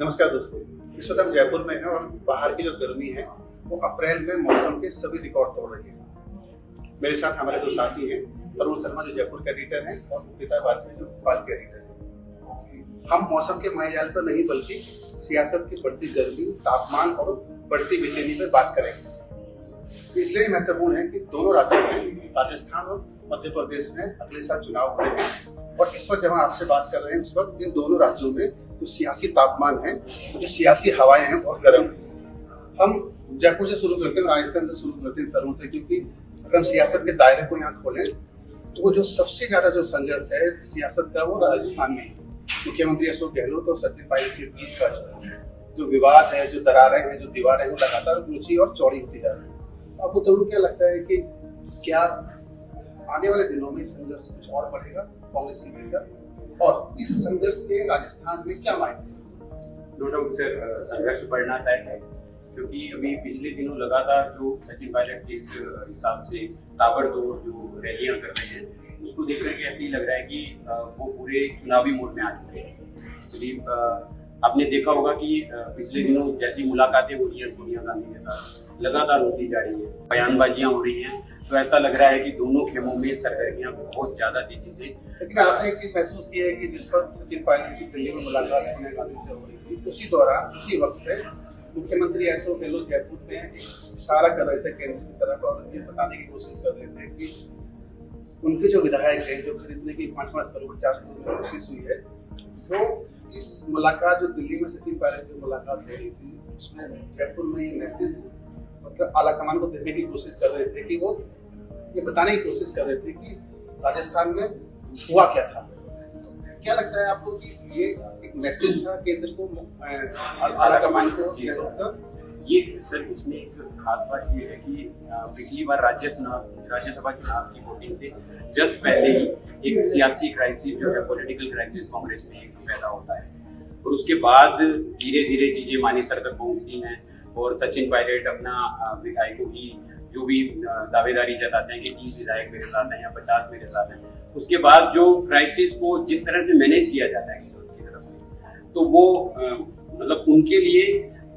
नमस्कार दोस्तों, इस वक्त हम जयपुर में हैं और बाहर की जो गर्मी है वो अप्रैल में मौसम के सभी रिकॉर्ड तोड़ रही है। मेरे साथ हमारे दो साथी हैं, तरुण शर्मा जो जयपुर के एडिटर हैं और मुकेता वाजपेयी जो भोपाल के एडिटर हैं। हम मौसम के मायाजाल पर नहीं बल्कि सियासत की बढ़ती गर्मी, तापमान और बढ़ती बेचैनी पर बात करेंगे। इसलिए महत्वपूर्ण है कि दोनों राज्यों में, राजस्थान और मध्य प्रदेश में अगले साल चुनाव हो रहे हैं और इस वक्त जब हम आपसे बात कर रहे हैं उस वक्त इन दोनों राज्यों में जो सियासी तापमान है, जो सियासी हवाएं हैं, बहुत गर्म है। हम जयपुर से शुरू करते हैं, राजस्थान से शुरू करते हैं, तरुण से, क्योंकि अगर हम सियासत के दायरे को यहाँ खोलें तो वो जो सबसे ज्यादा जो संघर्ष है सियासत का वो राजस्थान में है। मुख्यमंत्री अशोक गहलोत और सचिन पायलट के बीच का जो विवाद है, जो दरारें हैं, जो दीवारें हैं, वो लगातार ऊंची और चौड़ी होती जा रही है। आपको तरुण क्या लगता है कि क्या आने वाले दिनों में संघर्ष कुछ और बढ़ेगा कांग्रेस की मिलकर, और इस संघर्ष के राजस्थान में क्या मायने? नो डाउट सर, संघर्ष बढ़ना तय है, क्योंकि अभी पिछले दिनों लगातार जो सचिन पायलट जिस हिसाब से ताबड़तोड़ जो रैलियां कर रहे हैं उसको देख करके ऐसे ही लग रहा है कि वो पूरे चुनावी मोड में आ चुके हैं। आपने देखा होगा कि पिछले दिनों जैसी मुलाकातें हो रही हैं सोनिया गांधी के साथ लगातार होती जा रही है, बयानबाजियां हो रही हैं, तो ऐसा लग रहा है कि दोनों खेमों में सरगर्मियां बहुत ज्यादा तेजी से। लेकिन आपने एक चीज महसूस की है कि जिस वक्त सचिन पायलट की दिल्ली में मुलाकात सोनिया गांधी से हो रही थी, उसी दौरान उसी वक्त से मुख्यमंत्री अशोक गहलोत जयपुर में इशारा कर रहे थे केंद्र की तरफ और ये बताने की कोशिश कर रहे थे कि उनके जो विधायक हैं, जो खरीदने की 5-5 करोड़ 4 करोड़ की कोशिश हुई है, वो इस मुलाकात जो दिल्ली में सचिन पायलट की मुलाकात हो रही थी उसमें जयपुर में ये मैसेज मतलब आला कमान को देने की कोशिश कर रहे थे कि वो ये बताने की कोशिश कर रहे थे कि राजस्थान में हुआ क्या था। तो क्या लगता है आपको कि ये एक मैसेज था केंद्र को, आला कमान को? ये सर, इसमें एक खास बात ये है कि पिछली बार राज्यसभा चुनाव की वोटिंग से जस्ट पहले ही एक सियासी क्राइसिस जो है, पॉलिटिकल क्राइसिस कांग्रेस में एक पैदा होता है और उसके बाद धीरे धीरे चीजें मानी सर तक पहुंचती हैं और सचिन पायलट अपना विधायकों की जो भी दावेदारी जताते हैं कि 30 विधायक मेरे साथ हैं या 50 मेरे साथ हैं, उसके बाद जो क्राइसिस को जिस तरह से मैनेज किया जाता है की तरफ से, तो वो मतलब उनके लिए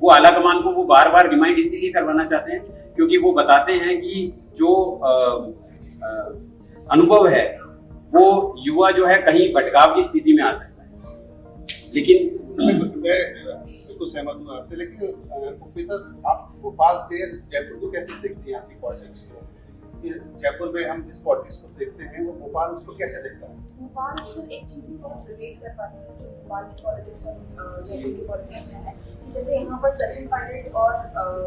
वो आला कमान को वो बार बार रिमाइंड इसीलिए करवाना चाहते हैं क्योंकि वो बताते हैं कि जो अनुभव है वो युवा जो है कहीं भटकाव की स्थिति में आ सकता है। लेकिन मैं बिल्कुल सहमत हूँ आपसे, लेकिन आप भोपाल से जयपुर को कैसे देखते हैं? आपकी पॉलिटिक्स को जयपुर में हम जिस पॉलिटिक्स को देखते हैं वो भोपाल उसको कैसे देखता है? भोपाल सिर्फ एक चीज में बहुत रिलेट कर पाते हैं जो भोपाल की पॉलिटिक्स और जयपुर की पॉलिटिक्स में है कि जैसे यहाँ पर सचिन पायलट और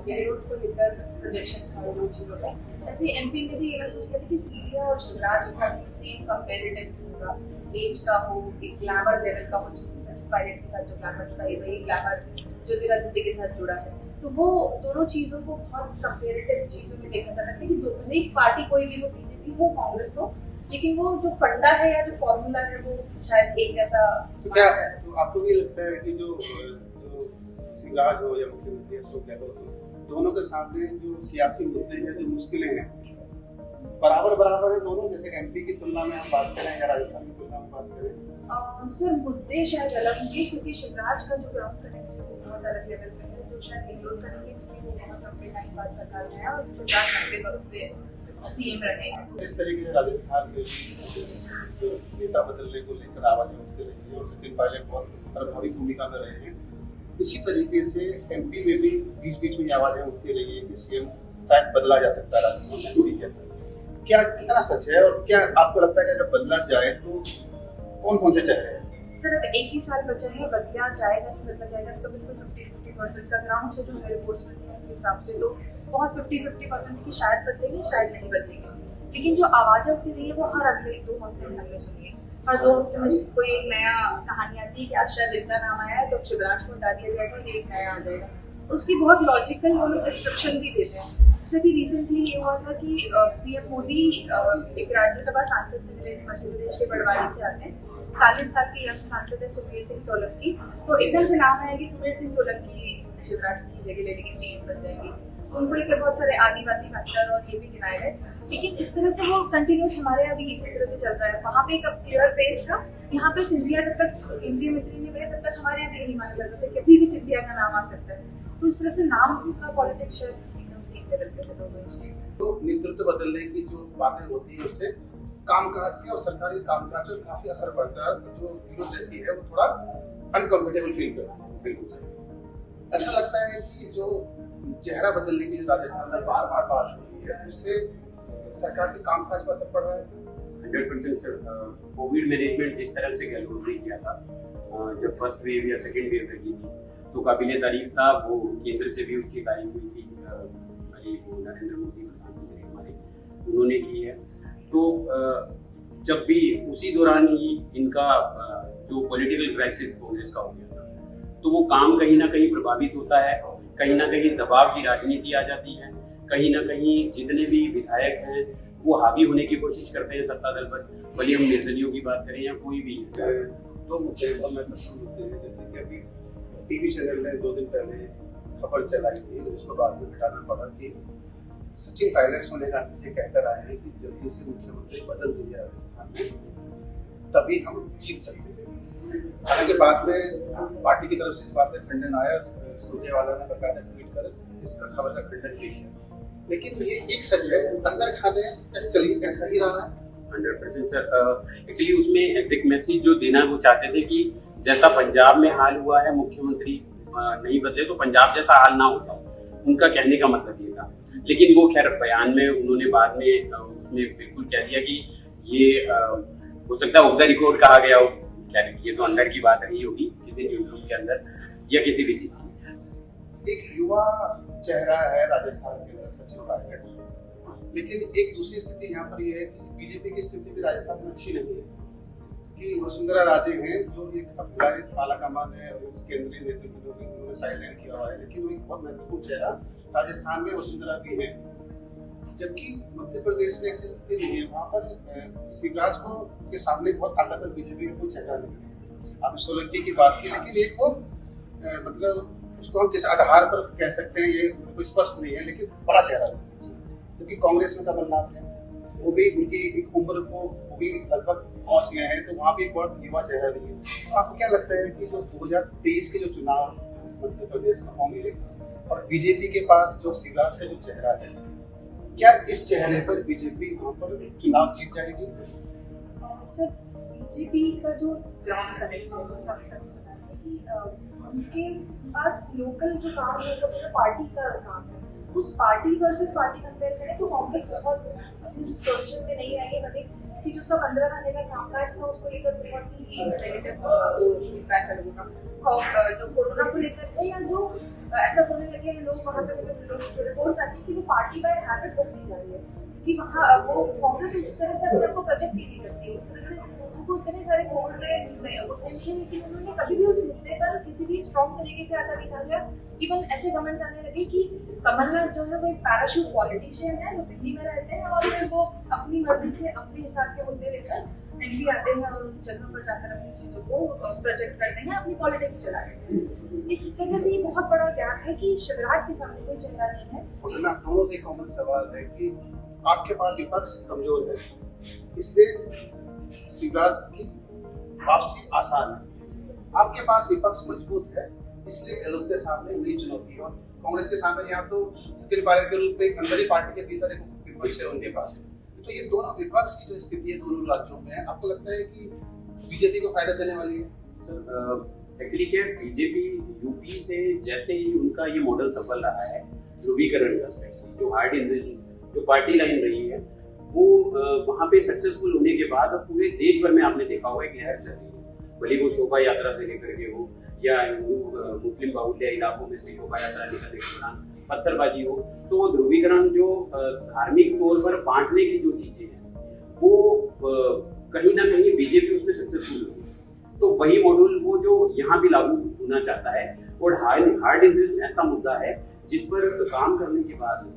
गहलोत को लेकर प्रोजेक्शन था दो चीजों का, वैसे एमपी में भी ये महसूस किया था कि सिंधिया और शिवराज का सेम कंपेरेटिव होगा, एज का हो, एक ग्लैमर लेवल का हो, जैसे सचिन पायलट के साथ जो ग्लैमर था वही ग्लैमर ज्योतिरादित्य के साथ जुड़ा है। तो वो दोनों चीजों को बहुत कंपेरेटिव चीजों में देखा जा सकता है कि एक पार्टी कोई भी हो, बीजेपी हो, कांग्रेस हो, लेकिन वो जो फंडा है या जो फॉर्मूला है वो शायद एक जैसा। तो क्या तो आपको भी लगता है कि जो शिवराज हो या मुख्यमंत्री अशोक गहलोत हो, दोनों के सामने जो सियासी मुद्दे हैं, जो मुश्किलें हैं, बराबर है दोनों? जैसे एमपी की तुलना में हम बात करें या राजस्थान की तुलना में बात करें? सर मुद्दे शायद अलग होंगे क्योंकि शिवराज का जो ग्राउंड कनेक्ट है वो बहुत अलग लेवल पे है, जो शायद गहलोत करेंगे क्योंकि वो बहुत लंबे टाइम बाद सरकार में है और शिवराज लंबे वक्त से सीएम रहे हैं। इस तरीके से राजस्थान में जो नेता बदलने को लेकर आवाजें उठती रही है और सचिन पायलट बहुत प्रभावी भूमिका में रहे हैं, इसी तरीके से एमपी में भी बीच बीच में आवाजें उठती रही है कि सीएम शायद बदला जा सकता है राजस्थान में। क्या कितना सच है और क्या आपको लगता है कि जब बदला जाए तो कौन से चेहरे हैं? सर अब एक ही साल बचा है, बदला जाएगा नहीं बदला जाएगा इसका बिल्कुल 50-50% का ग्राउंड से जो हमें रिपोर्ट्स मिलती है उसके हिसाब से तो बहुत 50-50% की शायद बदलेगी शायद नहीं बदलेगी। लेकिन जो आवाजें उठती रही है वो हर अगले 2 हफ्ते में हमने सुनी है, हर 2 हफ्ते में कोई एक नया कहानी आती है कि आज शायद इतना नाम आया है तो शिवराज को हटा दिया जाएगा, ये एक नया आ जाएगा। और उसकी बहुत लॉजिकल वो लोग डिस्क्रिप्शन भी देते हैं। जैसे कि रिसेंटली ये हुआ था कि पीएम मोदी एक राज्यसभा सांसद से मिले, मध्य प्रदेश के बड़वानी से आते हैं, 40 साल के यंग सांसद है सुमेर सिंह सोलंकी। तो एकदम से नाम आया कि सुमेर सिंह सोलंकी शिवराज की जगह लेने की सीएम बन जाएगी। उनको लेकर बहुत सारे आदिवासी फैक्टर और ये भी गिनाए गए, लेकिन इस तरह से वो कंटिन्यूस हमारे यहाँ भी इसी तरह से चल रहा है। वहाँ पे एक क्लियर फेस था यहाँ पे सिंधिया जब तक केंद्रीय मंत्री नहीं बने तब तक हमारे यहाँ पे यही माना जाता था कि अभी भी सिंधिया का नाम आ सकता है। तो इस तरह से नाम का पॉलिटिक्स एकदम सेम लेवल पे है। तो नेतृत्व बदलने की जो बातें होती है उससे कामकाज के और सरकारी कामकाज में काफी असर पड़ता है। जो ब्यूरोक्रेसी है वो थोड़ा अनकंफर्टेबल फील करती है। बिल्कुल सर। ऐसा लगता है कि जो चेहरा बदलने की जो राजस्थान में बार बार बात हो रही है उससे सरकार के कामकाज पर असर पड़ रहा है। 100% सर। कोविड मैनेजमेंट जिस तरह से गहलोत ने किया था, जब फर्स्ट वेव या सेकेंड वेव लगी थी, तो काबिले तारीफ था। वो केंद्र से भी उसकी तारीफ हुई थी। नरेंद्र मोदी प्रधानमंत्री हमारे, उन्होंने की है। तो जब भी उसी दौरान ही इनका जो पॉलिटिकल क्राइसिस कांग्रेस का हो गया था, तो वो काम कहीं ना कहीं प्रभावित होता है। कहीं ना कहीं दबाव की राजनीति आ जाती है। कहीं ना कहीं जितने भी विधायक हैं वो हावी होने की कोशिश करते हैं सत्ता दल पर, भले हम निर्दलियों की बात करें या कोई भी है। दो मुद्दे बहुत महत्वपूर्ण मुद्दे हैं, जैसे कि अभी टीवी चैनल ने 2 दिन पहले खबर चलाई थी, उसको बाद में हटाना पड़ा कि सचिन पायलट सोने गांधी से कहकर आए हैं कि जल्दी से मुख्यमंत्री बदल दीजिए राजस्थान में, तभी हम जीत सकते हैं। हालांकि बाद में पार्टी की तरफ से इस बात का खंडन आया, सुरजेवाला ने बकायदा ट्वीट कर इसका खबर का खंडन भी किया। लेकिन ये एक सच है, अंदर खाने चलिए कैसा ही रहा है। 100% सर। एक्चुअली उसमें एग्जैक्ट मैसेज जो देना वो चाहते थे कि जैसा पंजाब में हाल हुआ है, मुख्यमंत्री नहीं बदले तो पंजाब जैसा हाल ना हो जाए, उनका कहने का मतलब ये था। लेकिन वो खैर बयान में उन्होंने बाद में उसमें बिल्कुल कह दिया कि ये हो सकता है ऑफ द रिकॉर्ड कहा गया हो। खैर ये तो अंदर की बात रही होगी किसी न्यूज रूम के अंदर या किसी भी चीज की। एक युवा चेहरा है राजस्थान के अंदर सचिन पायलट, लेकिन एक दूसरी स्थिति यहाँ पर यह है कि बीजेपी की स्थिति भी राजस्थान में अच्छी नहीं है कि वसुंधरा राजे हैं जो एक अभिलाषी पालाकमान है, केंद्रीय नेतृत्व भी उन्होंने साइडलाइन किया हुआ है, लेकिन वो एक बहुत महत्वपूर्ण चेहरा राजस्थान में वसुंधरा भी है। जबकि मध्य प्रदेश में ऐसी स्थिति नहीं है, वहाँ पर शिवराज को के सामने बहुत ताकतवर बीजेपी का कोई चेहरा नहीं है। आपने सोलंकी की बात की, लेकिन एक वो मतलब उसको हम किस आधार पर कह सकते हैं ये कोई स्पष्ट नहीं है, लेकिन बड़ा चेहरा है। क्योंकि कांग्रेस में कमलनाथ है, वो भी उनकी एक उम्र को वो भी लगभग पहुंच गए हैं, तो वहाँ भी एक बहुत युवा चेहरा नहीं है। तो आपको क्या लगता है कि जो 2023 के जो चुनाव मध्य प्रदेश में होंगे और बीजेपी के पास जो शिवराज का जो चेहरा है, क्या इस चेहरे पर बीजेपी वहाँ पर चुनाव जीत जाएगी? सर बीजेपी का जो ग्राउंड कनेक्ट है, जैसा अभी तक बताया कि उनके पास लोकल जो काम है वो पूरा पार्टी का काम है। उस पार्टी वर्सेस पार्टी कंपेयर करें तो कांग्रेस बहुत अपनी इस पोजीशन में नहीं आई है कभी कि जो उसका 15 महीने का कामकाज था उसको लेकर बहुत ही नेगेटिव फीडबैक है लोगों का। जो कोरोना को लेकर है या जो ऐसा होने लगे हैं लोग वहाँ पे लोग जो रिपोर्ट्स आती है कि वो पार्टी बाय हैबिट बनती जा रही है, क्योंकि वहाँ वो कांग्रेस उस तरह से अपने को प्रोजेक्ट ही नहीं करती है। उस तरह से उनको इतने सारे कोविड में होते नहीं है, लेकिन उन्होंने कभी भी उस मुद्दे पर किसी भी स्ट्रॉन्ग तरीके से आता दिखा गया। इवन ऐसे कमेंट्स आने लगे कि कमलनाथ जो है वो एक पैराशूट पॉलिटिशियन है, वो दिल्ली में रहते हैं और फिर वो अपनी मर्जी से अपने हिसाब के मुद्दे लेकर एमपी आते हैं और जगह पर जाकर अपनी चीजों को प्रोजेक्ट करते हैं, अपनी पॉलिटिक्स चलाते हैं। इस वजह से ये बहुत बड़ा गैप है कि शिवराज के सामने कोई चेहरा नहीं है। दोनों से कॉमन सवाल है कि आपके पास विपक्ष कमजोर है, इसलिए शिवराज की वापसी आसान है। आपके पास विपक्ष मजबूत है, इसलिए गहलोत के सामने नई चुनौती है। और कांग्रेस के सामने यहाँ तो सचिन पायलट के रूप में एक अंदर ही पार्टी के भीतर एक विपक्ष है उनके पास। तो ये दोनों विपक्ष की जो स्थिति है दोनों राज्यों में, आपको लगता है कि बीजेपी को फायदा देने वाली है? एक्चुअली क्या बीजेपी यूपी से जैसे ही उनका ये मॉडल सफल रहा है ध्रुवीकरण का, स्पेशली जो हार्ड इंडिविजुअल जो पार्टी लाइन रही है वो वहाँ पे सक्सेसफुल होने के बाद अब पूरे देश भर में आपने देखा होगा एक लहर चल रही है, भले वो शोभा यात्रा से लेकर के हो या हिंदू मुस्लिम बाहुल्य इलाकों में से शोभा यात्रा निकलने के दौरान पत्थरबाजी हो। तो वो ध्रुवीकरण जो धार्मिक तौर पर बांटने की जो चीजें हैं वो कहीं ना कहीं बीजेपी उसमें सक्सेसफुल हुई। तो वही मॉडल वो जो यहाँ भी लागू होना चाहता है। और हार्ड इंडिविजुअल ऐसा मुद्दा है जिस पर काम करने के बाद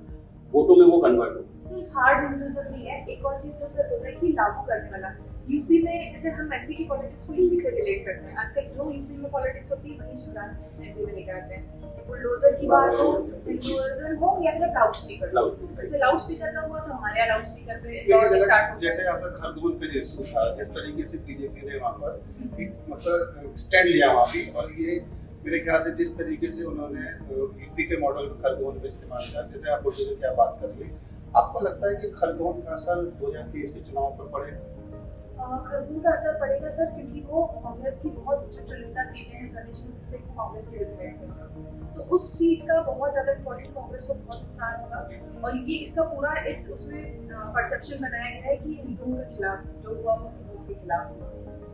वोटों में वो कन्वर्ट हो। सिर्फ हार्ड हिंदुइज्म नहीं है, एक और चीज जो सर बोल रहे हैं कि लागू करने वाला, यूपी में जैसे हम एमपी की पॉलिटिक्स को यूपी से रिलेट करते हैं, आजकल जो यूपी में पॉलिटिक्स होती है वही शिवराज एमपी में लेकर आते हैं। बुलडोजर की बात हो, बुलडोजर हो या फिर लाउड स्पीकर, जैसे लाउड स्पीकर का हुआ तो हमारे यहाँ लाउड स्पीकर पे इंदौर में स्टार्ट हो जैसे आपका खरगोन का इशू था, इस तरीके से बीजेपी ने वहाँ पर एक मतलब स्टैंड लिया वहाँ भी, और ये मेरे ख्याल से जिस तरीके से उन्होंने यूपी के मॉडल को खरगोन में इस्तेमाल किया, जैसे आप बुलडोजर की बात कर रही, आपको लगता है कि खरगोन का असर 2023 के चुनाव पर पड़ेगा? खरगोन का असर पड़ेगा सर, क्योंकि वो कांग्रेस की बहुत जो चुनिंदा सीटें हैं प्रदेश में उसमें से कांग्रेस के रिप्रेजेंट है, तो उस सीट का बहुत ज्यादा इम्पोर्टेंट कांग्रेस को बहुत नुकसान होगा। और ये इसका पूरा इस उसमें परसेप्शन बनाया गया है कि हिंदुओं के खिलाफ जो हुआ वो हिंदुओं के खिलाफ,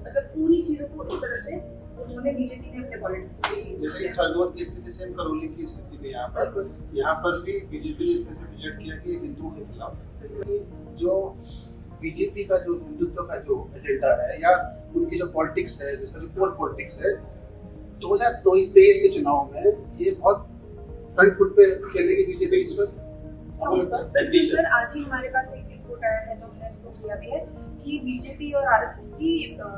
मतलब पूरी चीजों को इस तरह से उन्होंने बीजेपी ने अपने पॉलिटिक्स के लिए जैसे कि खरगोन की स्थिति सेम करौली की स्थिति में यहाँ पर भी बीजेपी ने इस तरह से प्रेजेंट किया कि हिंदुओं के खिलाफ है। जो बीजेपी का जो हिंदुत्व का जो एजेंडा है या उनकी जो पॉलिटिक्स है, जिसका जो कोर पॉलिटिक्स है, 2023 के चुनाव में ये बहुत फ्रंट फुट पे खेलने की बीजेपी इस पर आपको लगता है? सर आज ही हमारे पास एक रिपोर्ट आया है जो हमने इसको किया भी है कि बीजेपी और आरएसएस की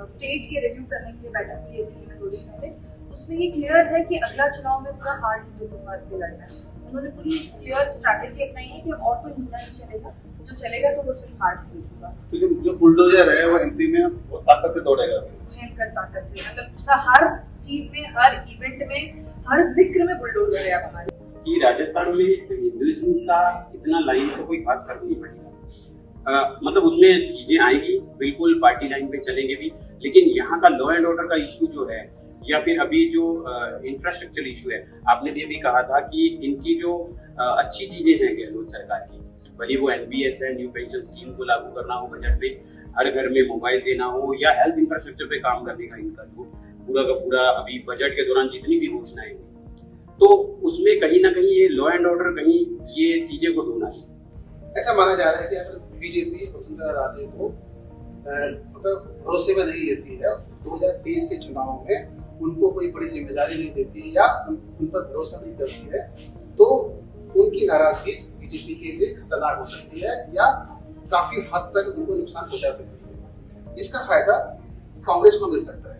स्टेट के रिव्यू करने के लिए बैठक हुई है दिल्ली में 2 दिन पहले। उसमें ये क्लियर है कि अगला चुनाव में पूरा हार्ड हिंदुत्ववाद पे लड़ना है। उन्होंने पूरी क्लियर स्ट्रैटेजी अपनाई है कि और कोई मुद्दा नहीं चलेगा, जो चलेगा तो वो सिर्फ हार्ड हिंदुत्व। तो जो बुलडोजर है वो एमपी में वो ताकत से दौड़ेगा, भयंकर ताकत से, मतलब हर चीज में, हर इवेंट में, हर जिक्र में बुलडोजर है अब हमारे। कि राजस्थान में हिंदुइज्म का इतना लाइन तो कोई खास फर्क नहीं पड़ेगा, मतलब उसमें चीजें आएगी, बिल्कुल पार्टी लाइन पे चलेंगे भी, लेकिन यहाँ का लॉ एंड ऑर्डर का इशू जो है या फिर अभी जो इंफ्रास्ट्रक्चर इशू है, आपने भी अभी कहा था कि इनकी जो अच्छी चीजें हैं गहलोत सरकार की, भले वो एनपीएस है, न्यू पेंशन स्कीम को लागू करना हो बजट में, हर घर में मोबाइल देना हो, या हेल्थ इंफ्रास्ट्रक्चर पे काम करने का इनका जो पूरा का पूरा अभी बजट के दौरान जितनी भी घोषणाएं हुई, तो उसमें कहीं ना कहीं ये लॉ एंड ऑर्डर कहीं ये चीजें को धोना है। ऐसा माना जा रहा है कि अगर बीजेपी वसुंधरा राजे को मतलब भरोसे में नहीं लेती है, 2023 के चुनाव में उनको कोई बड़ी जिम्मेदारी नहीं देती है या उन पर भरोसा नहीं करती है, तो उनकी नाराजगी बीजेपी के लिए खतरनाक हो सकती है या काफी हद तक उनको नुकसान पहुंचा सकती है। इसका फायदा कांग्रेस को मिल सकता है।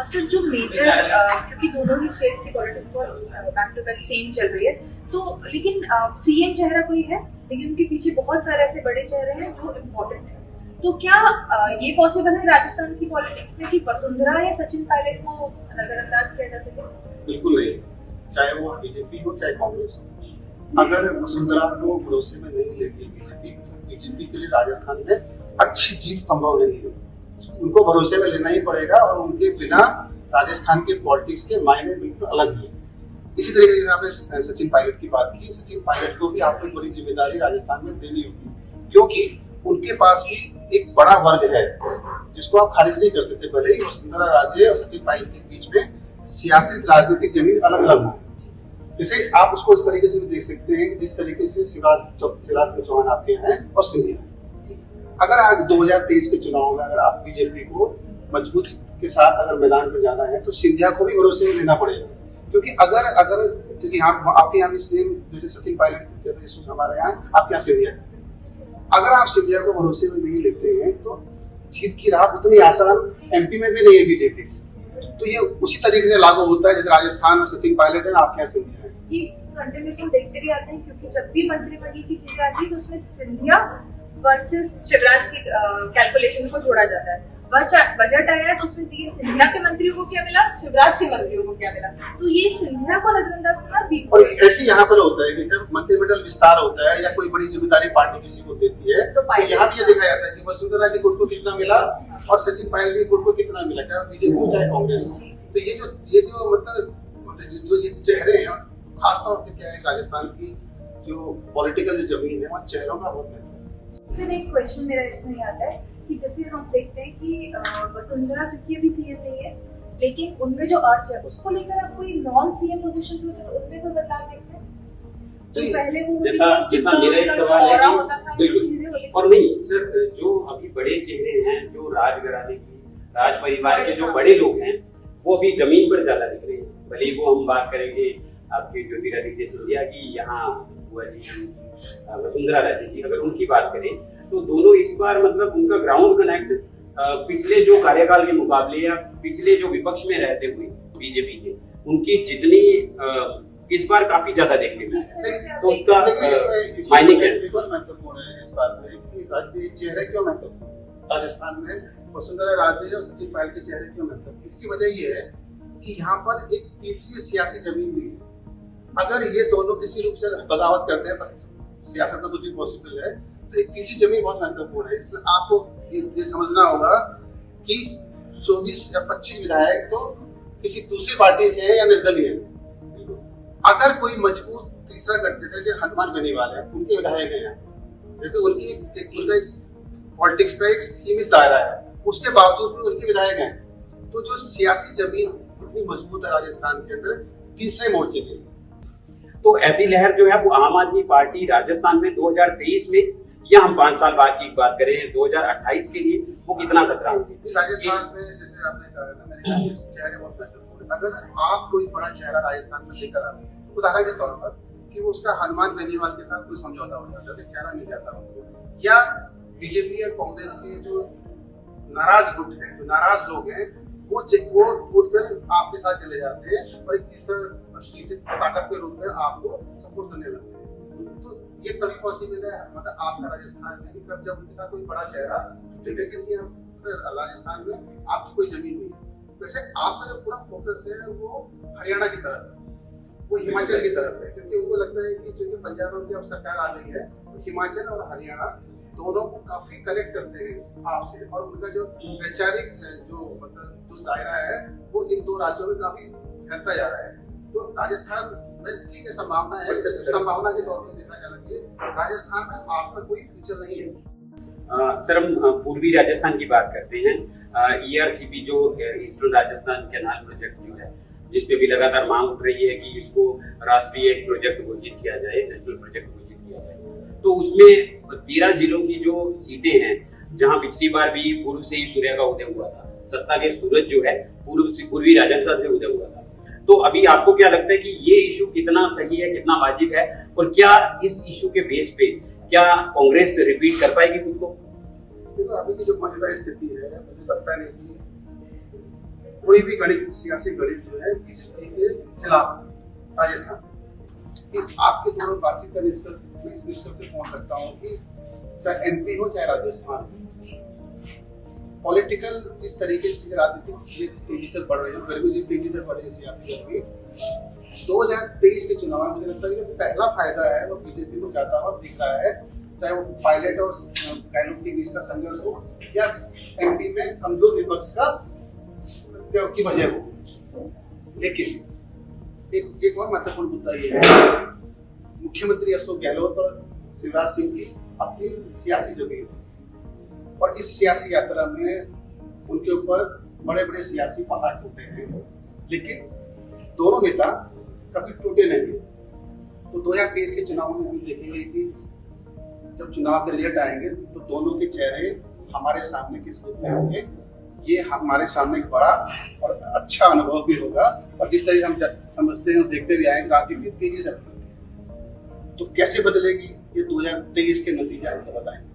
सर जो मेजर क्योंकि दोनों ही स्टेट्स की politics back to back same चल रही है, तो लेकिन सीएम चेहरा कोई है, लेकिन उनके पीछे बहुत सारे ऐसे बड़े चेहरे हैं जो इम्पोर्टेंट है। तो क्या ये पॉसिबल है राजस्थान की पॉलिटिक्स में कि वसुंधरा या सचिन पायलट को नजरअंदाज किया जा सके? बिल्कुल नहीं, चाहे वो बीजेपी हो चाहे कांग्रेस हो। अगर वसुंधरा को भरोसे में नहीं लेती बीजेपी, तो बीजेपी के लिए राजस्थान में अच्छी जीत संभव नहीं है। उनको भरोसे में लेना ही पड़ेगा और उनके बिना राजस्थान के पॉलिटिक्स के मायने बिल्कुल अलग है। इसी तरीके से आपने सचिन पायलट की बात की, सचिन पायलट को भी आपको बड़ी जिम्मेदारी राजस्थान में देनी होगी, क्योंकि उनके पास भी एक बड़ा वर्ग है जिसको आप खारिज नहीं कर सकते। भले ही वसुंधरा राजे और सचिन पायलट के बीच में सियासी राजनीतिक जमीन अलग अलग हो, जैसे आप उसको इस तरीके से भी देख सकते हैं जिस तरीके से शिवराज सिंह चौहान आपके हैं और सिंधिया। अगर आज 2023 के चुनाव में अगर आप बीजेपी को मजबूती के साथ अगर मैदान में जाना है तो सिंधिया को भी भरोसे में लेना पड़ेगा, क्योंकि क्योंकि आपके यहाँ भी सेम जैसे सचिन पायलट जैसे इशूज हमारे यहाँ, आपके यहाँ सिंधिया है। अगर आप सिंधिया को भरोसे में नहीं लेते हैं तो जीत की राह उतनी आसान एमपी में भी नहीं है बीजेपी। तो ये उसी तरीके से लागू होता है जैसे राजस्थान में सचिन पायलट है, आपके यहाँ सिंधिया है। ये कंटिन्यूअसली देखते भी आते हैं, क्योंकि जब भी मंत्रिमंडल की चीजें आती है तो उसमें सिंधिया वर्सेस शिवराज की कैलकुलेशन को जोड़ा जाता है। बजट आया है तो उसमें देखिए सिंधिया के मंत्रियों को क्या मिला, शिवराज के मंत्रियों को क्या मिला, तो ये सिंधिया को नजरअंदाज करना भी। और ऐसे यहाँ पर होता है कि जब मंत्रिमंडल विस्तार होता है या कोई बड़ी जिम्मेदारी पार्टी किसी को देती है तो यहाँ भी ये देखा जाता है कि वसुंधरा के गुट को कितना मिला और सचिन पायलट के गुट को कितना मिला, चाहे बीजेपी हो चाहे कांग्रेस हो। तो ये जो मतलब जो ये चेहरे हैं, खासतौर से क्या है राजस्थान की जो पॉलिटिकल जो जमीन है वहाँ चेहरों का बहुत महत्व है। सर एक क्वेश्चन मेरा इसमें आता है कि जैसे हम देखते हैं कि वसुंधरा क्योंकि अभी सीएम नहीं है, लेकिन उनमें जो अर्ज है उसको लेकर आप कोई नॉन सीएम पोजीशन पे तो उनमें कोई बदलाव देखते हैं? जो पहले वो जैसा मेरा एक सवाल है कि बिल्कुल, और नहीं सर, जो अभी बड़े चेहरे हैं, जो राज घराने की, राज परिवार के जो बड़े लोग हैं, वो अभी जमीन पर ज्यादा दिख रहे हैं। भले ही वो हम बात करेंगे आपके ज्योतिरादित्य सिंधिया की, यहाँ बुआ जी वसुंधरा राजे की, अगर उनकी बात करें तो दोनों इस बार मतलब उनका ग्राउंड कनेक्ट पिछले जो कार्यकाल के मुकाबले या पिछले जो विपक्ष में रहते हुए बीजेपी के उनकी जितनी इस बार काफी ज्यादा देखने को मिला। तो उसका मायने क्या है? महत्वपूर्ण है इस बात में कि चेहरे क्यों महत्वपूर्ण राजस्थान में वसुंधरा राजे और सचिन पायलट के चेहरे क्यों महत्वपूर्ण? इसकी वजह ये है कि यहाँ पर एक तीसरी सियासी जमीन भी है। अगर ये दोनों किसी रूप से बगावत करते हैं, सियासत में कुछ भी पॉसिबल है, तो एक तीसरी जमीन बहुत महत्वपूर्ण है। इसमें आपको ये समझना होगा कि 24 या 25 विधायक तो किसी दूसरी पार्टी से है या निर्दलीय है। अगर कोई मजबूत तीसरा गठबंधन जैसे हनुमान बेनीवाल है, उनके विधायक हैं, क्योंकि उनका पॉलिटिक्स का एक सीमित दायरा है, उसके बावजूद भी उनके विधायक हैं। तो जो सियासी जमीन इतनी मजबूत है राजस्थान के अंदर तीसरे मोर्चे के लिए। तो ऐसी लहर जो है वो आम आदमी पार्टी राजस्थान में 2023 में या हम 5 साल बाद की बात करें 2028 के लिए वो कितना खतरा होगी? राजस्थान में जैसे आपने कहा ना, मेरे ख्याल से चेहरे बहुत महत्वपूर्ण है। अगर आप कोई बड़ा चेहरा राजस्थान में लेकर आते हैं, उदाहरण के तौर पर कि वो उसका हनुमान बेनीवाल के साथ कोई समझौता हो जाता है, चेहरा मिल जाता है, या बीजेपी और कांग्रेस के जो नाराज गुट है, जो नाराज लोग हैं, वो उठकर आपके साथ चले जाते हैं और एक तीसरी ताकत के रूप में आपको सपोर्ट करने लगते हैं। तो ये तभी पॉसिबल है, मतलब आपका राजस्थान में, जब उनके साथ कोई बड़ा चेहरा जुड़ने के लिए राजस्थान में आपकी कोई जमीन नहीं है। वैसे आपका जो पूरा फोकस है वो हरियाणा की तरफ है, वो हिमाचल की तरफ है, क्योंकि उनको लगता है कि क्योंकि पंजाब में उनकी अब सरकार आ गई है, तो हिमाचल और हरियाणा दोनों को काफी कनेक्ट करते हैं आपसे, और उनका जो वैचारिक जो दायरा है वो इन दो राज्यों में काफी फैलता जा रहा है। तो राजस्थान में ठीक है, संभावना है, सिर्फ संभावना के तौर पर देखा जाना चाहिए। राजस्थान में आपका कोई फ्यूचर नहीं है। सर, हम पूर्वी राजस्थान की बात करते हैं। ERCP जो ईस्टर्न राजस्थान कैनाल प्रोजेक्ट जो है, जिसपे भी लगातार मांग उठ रही है कि इसको राष्ट्रीय एक प्रोजेक्ट घोषित किया जाए, नेशनल प्रोजेक्ट घोषित किया जाए। तो उसमें 13 जिलों की जो सीटें हैं, जहां पिछली बार भी पूर्व से ही सूर्य का उदय हुआ था, सत्ता के सूरज जो है पूर्वी राजस्थान से उदय हुआ था। तो अभी आपको क्या लगता है कि ये इशू कितना सही है, कितना वाजिब है, और क्या इस इशू के बेस पे क्या कांग्रेस रिपीट कर पाएगी खुद को? देखो, अभी की जो मौजूदा स्थिति है, मुझे लगता नहीं कि कोई भी गणित, सियासी गणित जो है बीजेपी के खिलाफ राजस्थान कि आपके दोनों बातचीत का निष्कर्ष, मैं इस निष्कर्ष पे पहुंच सकता हूँ कि चाहे MP हो चाहे राजस्थान, पॉलिटिकल जिस तरीके से राजनीतिक जिस तेजी से बढ़ रही है, गर्मी जिस तेजी से बढ़ रही है, सियासी गर्मी, 2023 के चुनाव में मुझे लगता है कि पहला फायदा है वो बीजेपी को जाता हुआ दिख रहा है, चाहे वो पायलट और गहलोत के बीच का संघर्ष हो या MP में कमजोर विपक्ष की वजह हो। लेकिन एक और महत्वपूर्ण मुद्दा ये है, मुख्यमंत्री अशोक गहलोत और शिवराज सिंह की अपनी सियासी जमीन, और इस सियासी यात्रा में उनके ऊपर बड़े बड़े सियासी पहाड़ टूटे हैं, लेकिन दोनों नेता कभी टूटे नहीं। तो 2023 के चुनाव में हम देखेंगे कि जब चुनाव के रिजल्ट आएंगे तो दोनों के चेहरे हमारे सामने किस रूप में होंगे, ये हमारे सामने एक बड़ा और अच्छा अनुभव भी होगा। और जिस तरह हम समझते हैं और देखते भी आएंगे, राजनीति तेजी से बदलती है, तो कैसे बदलेगी ये 2023 के नतीजे आपको बताएंगे।